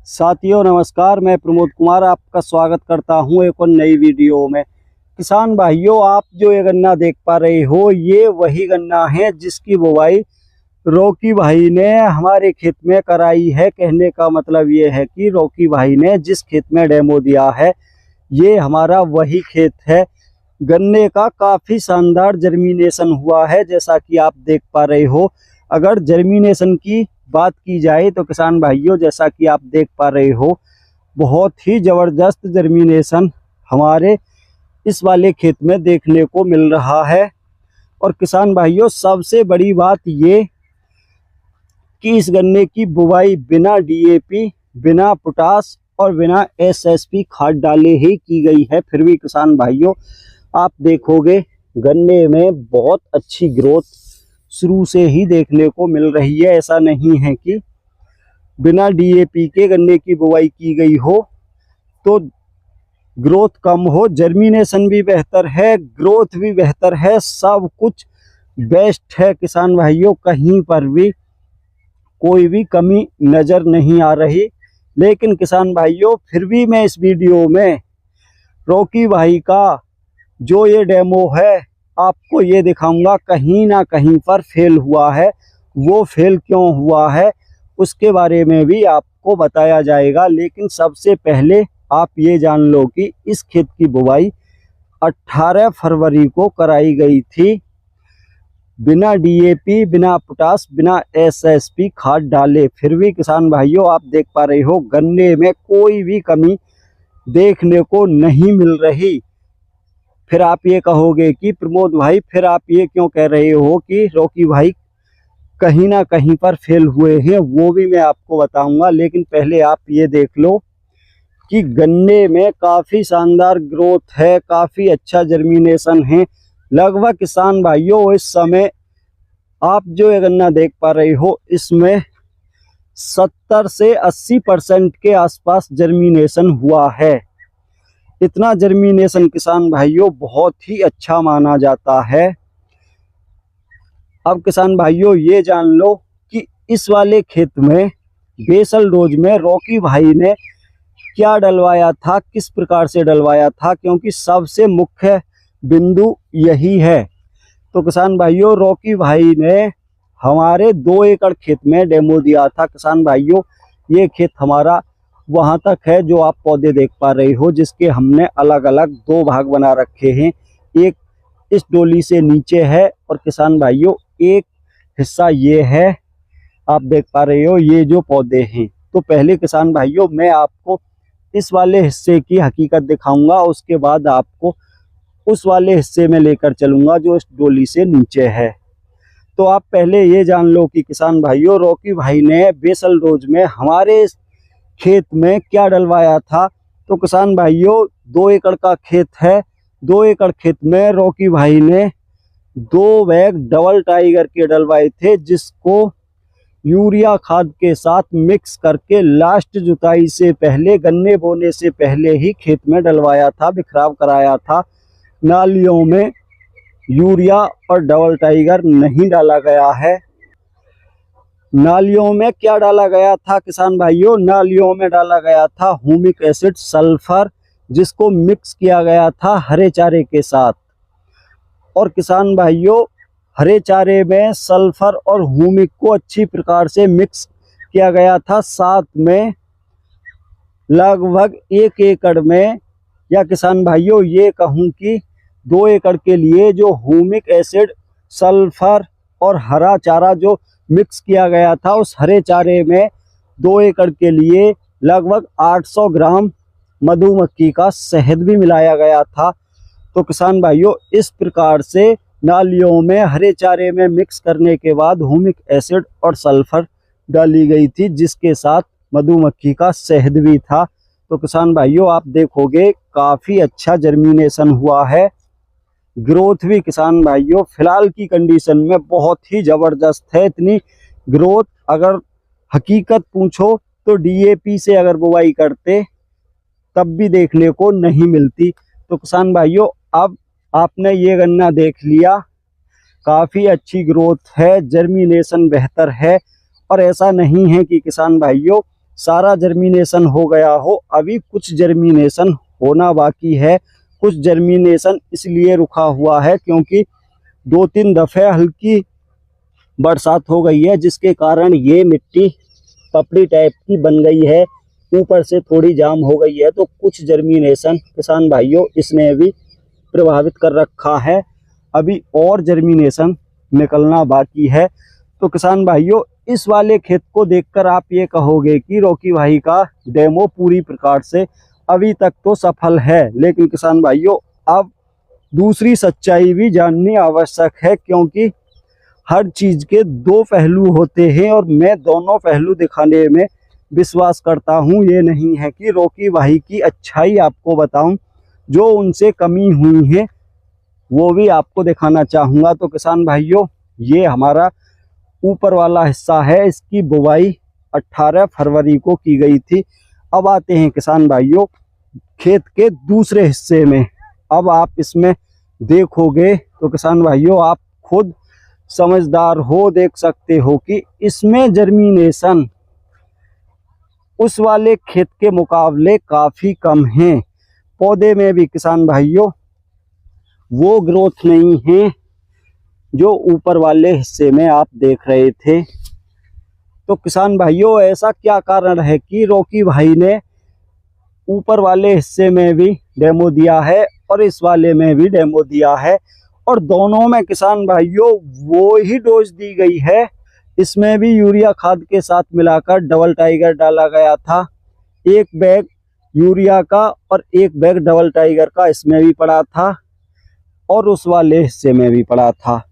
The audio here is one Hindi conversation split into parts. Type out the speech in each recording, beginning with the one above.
साथियों नमस्कार, मैं प्रमोद कुमार आपका स्वागत करता हूं एक और नई वीडियो में। किसान भाइयों, आप जो ये गन्ना देख पा रहे हो, ये वही गन्ना है जिसकी बुवाई रॉकी भाई ने हमारे खेत में कराई है। कहने का मतलब ये है कि रॉकी भाई ने जिस खेत में डेमो दिया है, ये हमारा वही खेत है। गन्ने का काफ़ी शानदार जर्मिनेशन हुआ है, जैसा कि आप देख पा रहे हो। अगर जर्मिनेशन की बात की जाए तो किसान भाइयों, जैसा कि आप देख पा रहे हो, बहुत ही ज़बरदस्त जर्मिनेशन हमारे इस वाले खेत में देखने को मिल रहा है। और किसान भाइयों, सबसे बड़ी बात ये कि इस गन्ने की बुवाई बिना डीएपी, बिना पोटास और बिना एसएसपी खाद डाले ही की गई है। फिर भी किसान भाइयों, आप देखोगे गन्ने में बहुत अच्छी ग्रोथ शुरू से ही देखने को मिल रही है। ऐसा नहीं है कि बिना डीएपी के गन्ने की बुवाई की गई हो तो ग्रोथ कम हो। जर्मिनेशन भी बेहतर है, ग्रोथ भी बेहतर है, सब कुछ बेस्ट है किसान भाइयों। कहीं पर भी कोई भी कमी नज़र नहीं आ रही। लेकिन किसान भाइयों, फिर भी मैं इस वीडियो में रॉकी भाई का जो ये डेमो है आपको ये दिखाऊंगा। कहीं ना कहीं पर फेल हुआ है, वो फेल क्यों हुआ है उसके बारे में भी आपको बताया जाएगा। लेकिन सबसे पहले आप ये जान लो कि इस खेत की बुवाई 18 फरवरी को कराई गई थी, बिना डीएपी, बिना पोटास, बिना एसएसपी खाद डाले। फिर भी किसान भाइयों, आप देख पा रहे हो गन्ने में कोई भी कमी देखने को नहीं मिल रही। फिर आप ये कहोगे कि प्रमोद भाई, फिर आप ये क्यों कह रहे हो कि रॉकी भाई कहीं ना कहीं पर फेल हुए हैं? वो भी मैं आपको बताऊंगा। लेकिन पहले आप ये देख लो कि गन्ने में काफ़ी शानदार ग्रोथ है, काफ़ी अच्छा जर्मिनेशन है। लगभग किसान भाइयों, इस समय आप जो ये गन्ना देख पा रहे हो, इसमें 70 से 80% के आसपास जर्मिनेशन हुआ है। इतना जर्मिनेशन किसान भाइयों बहुत ही अच्छा माना जाता है। अब किसान भाइयों, ये जान लो कि इस वाले खेत में बेसल डोज में रॉकी भाई ने क्या डलवाया था, किस प्रकार से डलवाया था, क्योंकि सबसे मुख्य बिंदु यही है। तो किसान भाइयों, रॉकी भाई ने हमारे 2 एकड़ खेत में डेमो दिया था। किसान भाइयों, ये खेत हमारा वहाँ तक है जो आप पौधे देख पा रहे हो, जिसके हमने अलग अलग 2 भाग बना रखे हैं। एक इस डोली से नीचे है और किसान भाइयों एक हिस्सा ये है, आप देख पा रहे हो ये जो पौधे हैं। तो पहले किसान भाइयों, मैं आपको इस वाले हिस्से की हकीकत दिखाऊंगा, उसके बाद आपको उस वाले हिस्से में लेकर चलूंगा जो इस डोली से नीचे है। तो आप पहले ये जान लो कि किसान भाइयों, रॉकी भाई ने बेसल डोज में हमारे खेत में क्या डलवाया था। तो किसान भाइयों, 2 एकड़ का खेत है। 2 एकड़ खेत में रॉकी भाई ने 2 बैग डबल टाइगर के डलवाए थे, जिसको यूरिया खाद के साथ मिक्स करके लास्ट जुताई से पहले, गन्ने बोने से पहले ही खेत में डलवाया था, बिखराव कराया था। नालियों में यूरिया और डबल टाइगर नहीं डाला गया है। नालियों में क्या डाला गया था किसान भाइयों? नालियों में डाला गया था ह्यूमिक एसिड, सल्फर, जिसको मिक्स किया गया था हरे चारे के साथ। और किसान भाइयों, हरे चारे में सल्फर और ह्यूमिक को अच्छी प्रकार से मिक्स किया गया था। साथ में लगभग 1 एकड़ में, या किसान भाइयों ये कहूँ कि 2 एकड़ के लिए जो ह्यूमिक एसिड, सल्फर और हरा चारा जो मिक्स किया गया था, उस हरे चारे में 2 एकड़ के लिए लगभग 800 ग्राम मधुमक्खी का शहद भी मिलाया गया था। तो किसान भाइयों, इस प्रकार से नालियों में हरे चारे में मिक्स करने के बाद ह्यूमिक एसिड और सल्फर डाली गई थी, जिसके साथ मधुमक्खी का शहद भी था। तो किसान भाइयों, आप देखोगे काफ़ी अच्छा जर्मिनेशन हुआ है। ग्रोथ भी किसान भाइयों फिलहाल की कंडीशन में बहुत ही ज़बरदस्त है। इतनी ग्रोथ अगर हकीकत पूछो तो डीएपी से अगर बुवाई करते तब भी देखने को नहीं मिलती। तो किसान भाइयों, अब आपने ये गन्ना देख लिया, काफ़ी अच्छी ग्रोथ है, जर्मिनेशन बेहतर है। और ऐसा नहीं है कि किसान भाइयों सारा जर्मिनेशन हो गया हो। अभी कुछ जर्मिनेशन होना बाकी है। कुछ जर्मिनेशन इसलिए रुका हुआ है क्योंकि 2-3 दफ़े हल्की बरसात हो गई है, जिसके कारण ये मिट्टी पपड़ी टाइप की बन गई है, ऊपर से थोड़ी जाम हो गई है। तो कुछ जर्मिनेशन किसान भाइयों इसने भी प्रभावित कर रखा है। अभी और जर्मिनेशन निकलना बाकी है। तो किसान भाइयों इस वाले खेत को देखकर आप ये कहोगे कि रॉकी भाई का डेमो पूरी प्रकार से अभी तक तो सफल है, लेकिन किसान भाइयों अब दूसरी सच्चाई भी जाननी आवश्यक है, क्योंकि हर चीज के 2 पहलू होते हैं और मैं दोनों पहलू दिखाने में विश्वास करता हूं। ये नहीं है कि रॉकी भाई की अच्छाई आपको बताऊं, जो उनसे कमी हुई है वो भी आपको दिखाना चाहूँगा। तो किसान भाइयों ये हमारा ऊपर वाला हिस्सा है, इसकी बुवाई 18 फरवरी को की गई थी। अब आते हैं किसान भाइयों खेत के दूसरे हिस्से में। अब आप इसमें देखोगे तो किसान भाइयों आप खुद समझदार हो, देख सकते हो कि इसमें जर्मिनेशन उस वाले खेत के मुकाबले काफ़ी कम है। पौधे में भी किसान भाइयों वो ग्रोथ नहीं है जो ऊपर वाले हिस्से में आप देख रहे थे। तो किसान भाइयों ऐसा क्या कारण है कि रॉकी भाई ने ऊपर वाले हिस्से में भी डेमो दिया है और इस वाले में भी डेमो दिया है, और दोनों में किसान भाइयों वो ही डोज दी गई है। इसमें भी यूरिया खाद के साथ मिलाकर डबल टाइगर डाला गया था। 1 बैग यूरिया का और 1 बैग डबल टाइगर का इसमें भी पड़ा था और उस वाले हिस्से में भी पड़ा था।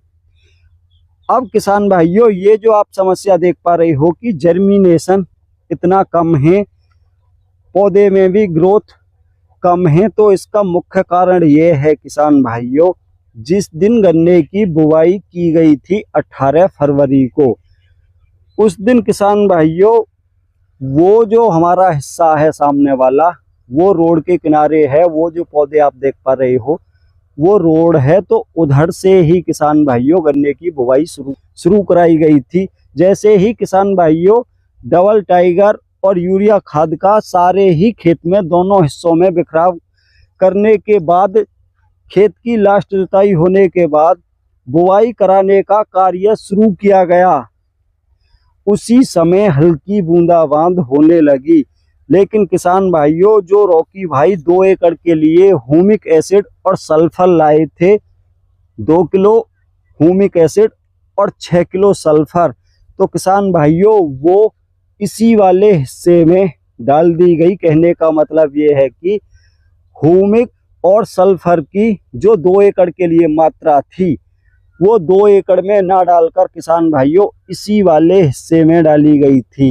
अब किसान भाइयों ये जो आप समस्या देख पा रहे हो कि जर्मिनेशन इतना कम है, पौधे में भी ग्रोथ कम है, तो इसका मुख्य कारण ये है किसान भाइयों, जिस दिन गन्ने की बुवाई की गई थी 18 फरवरी को, उस दिन किसान भाइयों वो जो हमारा हिस्सा है सामने वाला, वो रोड के किनारे है। वो जो पौधे आप देख पा रहे हो वो रोड है, तो उधर से ही किसान भाइयों गन्ने की बुवाई शुरू कराई गई थी। जैसे ही किसान भाइयों डबल टाइगर और यूरिया खाद का सारे ही खेत में दोनों हिस्सों में बिखराव करने के बाद, खेत की लास्ट जुताई होने के बाद बुवाई कराने का कार्य शुरू किया गया, उसी समय हल्की बूंदाबांद होने लगी। लेकिन किसान भाइयों जो रॉकी भाई 2 एकड़ के लिए ह्यूमिक एसिड और सल्फर लाए थे, 2 किलो ह्यूमिक एसिड और 6 किलो सल्फर, तो किसान भाइयों वो इसी वाले हिस्से में डाल दी गई। कहने का मतलब ये है कि ह्यूमिक और सल्फर की जो 2 एकड़ के लिए मात्रा थी वो 2 एकड़ में ना डालकर किसान भाइयों इसी वाले हिस्से में डाली गई थी।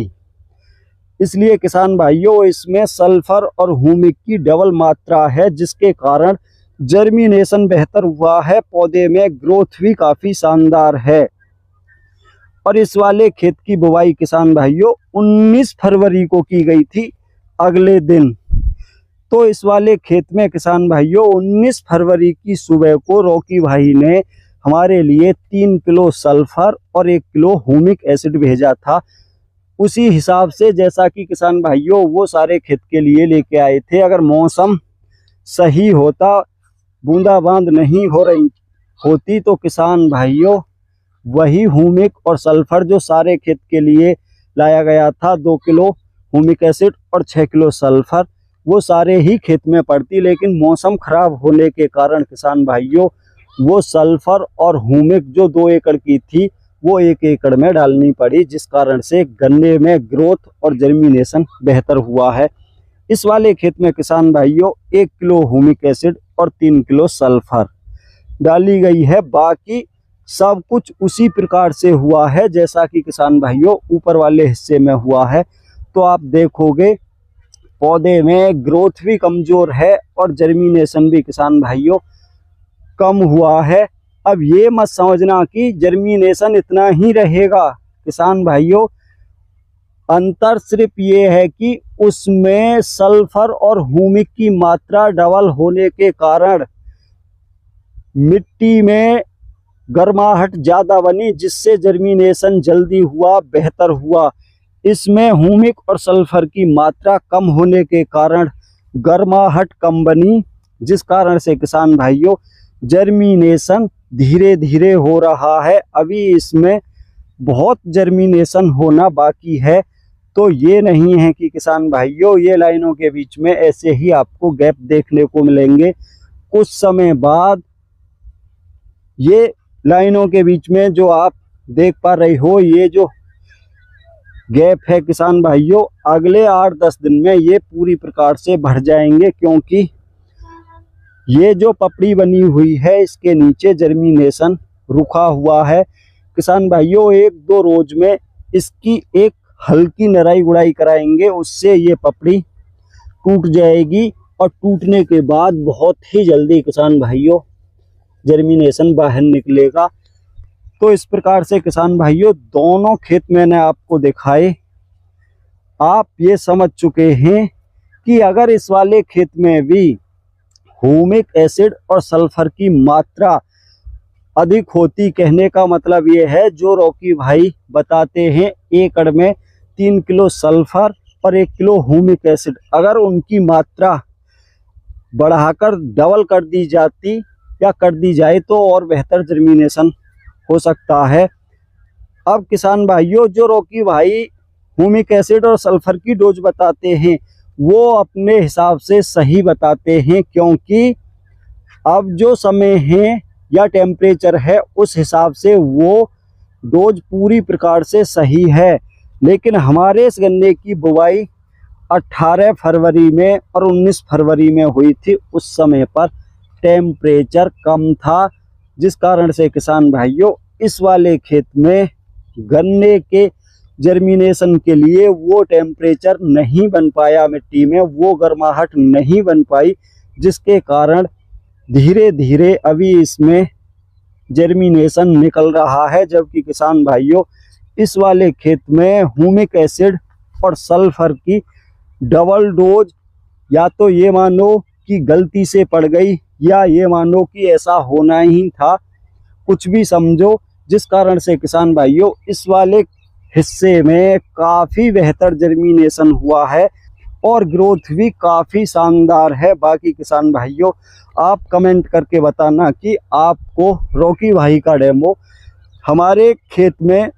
इसलिए किसान भाइयों इसमें सल्फर और ह्यूमिक की डबल मात्रा है, जिसके कारण जर्मिनेशन बेहतर हुआ है, पौधे में ग्रोथ भी काफ़ी शानदार है। और इस वाले खेत की बुवाई किसान भाइयों 19 फरवरी को की गई थी, अगले दिन। तो इस वाले खेत में किसान भाइयों 19 फरवरी की सुबह को रॉकी भाई ने हमारे लिए 3 किलो सल्फर और 1 किलो ह्यूमिक एसिड भेजा था। उसी हिसाब से जैसा कि किसान भाइयों वो सारे खेत के लिए लेके आए थे। अगर मौसम सही होता, बूंदाबांद नहीं हो रही होती, तो किसान भाइयों वही ह्यूमिक और सल्फर जो सारे खेत के लिए लाया गया था, 2 किलो ह्यूमिक एसिड और 6 किलो सल्फर, वो सारे ही खेत में पड़ती। लेकिन मौसम खराब होने के कारण किसान भाइयों वो सल्फर और ह्यूमिक जो 2 एकड़ की थी वो 1 एकड़ में डालनी पड़ी, जिस कारण से गन्ने में ग्रोथ और जर्मिनेशन बेहतर हुआ है। इस वाले खेत में किसान भाइयों 1 किलो ह्यूमिक एसिड और 3 किलो सल्फर डाली गई है। बाकी सब कुछ उसी प्रकार से हुआ है जैसा कि किसान भाइयों ऊपर वाले हिस्से में हुआ है। तो आप देखोगे पौधे में ग्रोथ भी कमज़ोर है और जर्मिनेशन भी किसान भाइयों कम हुआ है। अब ये मत समझना कि जर्मिनेशन इतना ही रहेगा किसान भाइयों, अंतर सिर्फ ये है कि उसमें सल्फर और ह्यूमिक की मात्रा डबल होने के कारण मिट्टी में गर्माहट ज़्यादा बनी, जिससे जर्मिनेशन जल्दी हुआ, बेहतर हुआ। इसमें ह्यूमिक और सल्फर की मात्रा कम होने के कारण गर्माहट कम बनी, जिस कारण से किसान भाइयों जर्मिनेशन धीरे धीरे हो रहा है। अभी इसमें बहुत जर्मिनेशन होना बाकी है। तो ये नहीं है कि किसान भाइयों ये लाइनों के बीच में ऐसे ही आपको गैप देखने को मिलेंगे। कुछ समय बाद ये लाइनों के बीच में जो आप देख पा रहे हो, ये जो गैप है किसान भाइयों, अगले 8-10 दिन में ये पूरी प्रकार से भर जाएंगे, क्योंकि ये जो पपड़ी बनी हुई है इसके नीचे जर्मिनेशन रुका हुआ है। किसान भाइयों 1-2 रोज में इसकी एक हल्की नराई गुड़ाई कराएंगे, उससे ये पपड़ी टूट जाएगी और टूटने के बाद बहुत ही जल्दी किसान भाइयों जर्मिनेशन बाहर निकलेगा। तो इस प्रकार से किसान भाइयों दोनों खेत मैंने आपको दिखाए, आप ये समझ चुके हैं कि अगर इस वाले खेत में भी ह्यूमिक एसिड और सल्फर की मात्रा अधिक होती, कहने का मतलब ये है जो रॉकी भाई बताते हैं एकड़ में 3 किलो सल्फर और 1 किलो ह्यूमिक एसिड, अगर उनकी मात्रा बढ़ाकर डबल कर दी जाती या कर दी जाए तो और बेहतर जर्मिनेशन हो सकता है। अब किसान भाइयों जो रॉकी भाई ह्यूमिक एसिड और सल्फर की डोज बताते हैं वो अपने हिसाब से सही बताते हैं, क्योंकि अब जो समय है या टेम्परेचर है उस हिसाब से वो डोज पूरी प्रकार से सही है। लेकिन हमारे इस गन्ने की बुवाई 18 फरवरी में और 19 फरवरी में हुई थी, उस समय पर टेम्परेचर कम था, जिस कारण से किसान भाइयों इस वाले खेत में गन्ने के जर्मिनेशन के लिए वो टेम्परेचर नहीं बन पाया, मिट्टी में वो गर्माहट नहीं बन पाई, जिसके कारण धीरे धीरे अभी इसमें जर्मिनेशन निकल रहा है। जबकि किसान भाइयों इस वाले खेत में ह्यूमिक एसिड और सल्फर की डबल डोज या तो ये मानो कि गलती से पड़ गई या ये मानो कि ऐसा होना ही था, कुछ भी समझो, जिस कारण से किसान भाइयों इस वाले हिस्से में काफ़ी बेहतर जर्मिनेशन हुआ है और ग्रोथ भी काफ़ी शानदार है। बाकी किसान भाइयों आप कमेंट करके बताना कि आपको रॉकी भाई का डेमो हमारे खेत में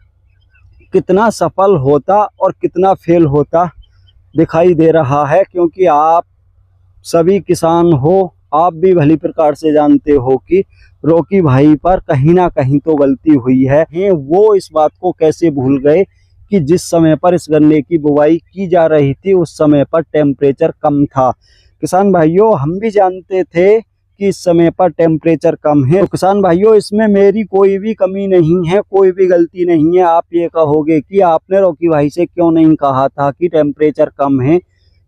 कितना सफल होता और कितना फेल होता दिखाई दे रहा है, क्योंकि आप सभी किसान हो, आप भी भली प्रकार से जानते हो कि रॉकी भाई पर कहीं ना कहीं तो गलती हुई है। वो इस बात को कैसे भूल गए कि जिस समय पर इस गन्ने की बुवाई की जा रही थी उस समय पर टेम्परेचर कम था। किसान भाइयों हम भी जानते थे कि इस समय पर टेम्परेचर कम है। तो किसान भाइयों इसमें मेरी कोई भी कमी नहीं है, कोई भी गलती नहीं है। आप ये कहोगे कि आपने रॉकी भाई से क्यों नहीं कहा था कि टेम्परेचर कम है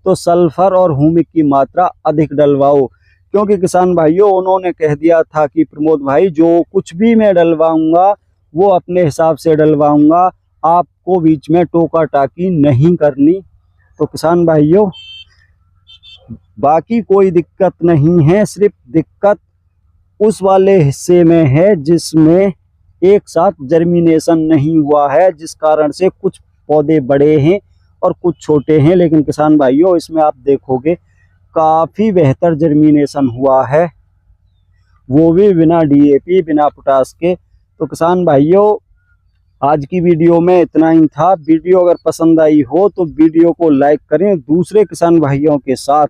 तो सल्फर और ह्यूमिक की मात्रा अधिक डलवाओ, क्योंकि किसान भाइयों उन्होंने कह दिया था कि प्रमोद भाई जो कुछ भी मैं डलवाऊंगा वो अपने हिसाब से डलवाऊंगा, आपको बीच में टोका टाकी नहीं करनी। तो किसान भाइयों बाकी कोई दिक्कत नहीं है, सिर्फ दिक्कत उस वाले हिस्से में है जिसमें एक साथ जर्मिनेशन नहीं हुआ है, जिस कारण से कुछ पौधे बड़े हैं और कुछ छोटे हैं। लेकिन किसान भाइयों इसमें आप देखोगे काफ़ी बेहतर जर्मिनेशन हुआ है, वो भी बिना डीएपी बिना पोटास के। तो किसान भाइयों आज की वीडियो में इतना ही था। वीडियो अगर पसंद आई हो तो वीडियो को लाइक करें, दूसरे किसान भाइयों के साथ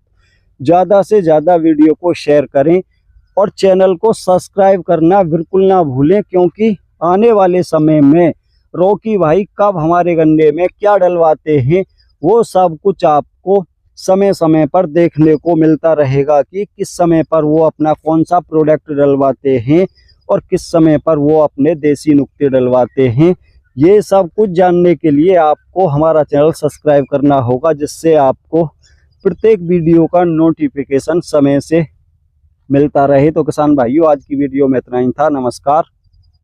ज़्यादा से ज़्यादा वीडियो को शेयर करें और चैनल को सब्सक्राइब करना बिल्कुल ना भूलें, क्योंकि आने वाले समय में रॉकी भाई कब हमारे गन्ने में क्या डलवाते हैं वो सब कुछ आपको समय समय पर देखने को मिलता रहेगा कि किस समय पर वो अपना कौन सा प्रोडक्ट डलवाते हैं और किस समय पर वो अपने देसी नुक्ते डलवाते हैं। ये सब कुछ जानने के लिए आपको हमारा चैनल सब्सक्राइब करना होगा, जिससे आपको प्रत्येक वीडियो का नोटिफिकेशन समय से मिलता रहे। तो किसान भाइयों आज की वीडियो में इतना ही था। नमस्कार।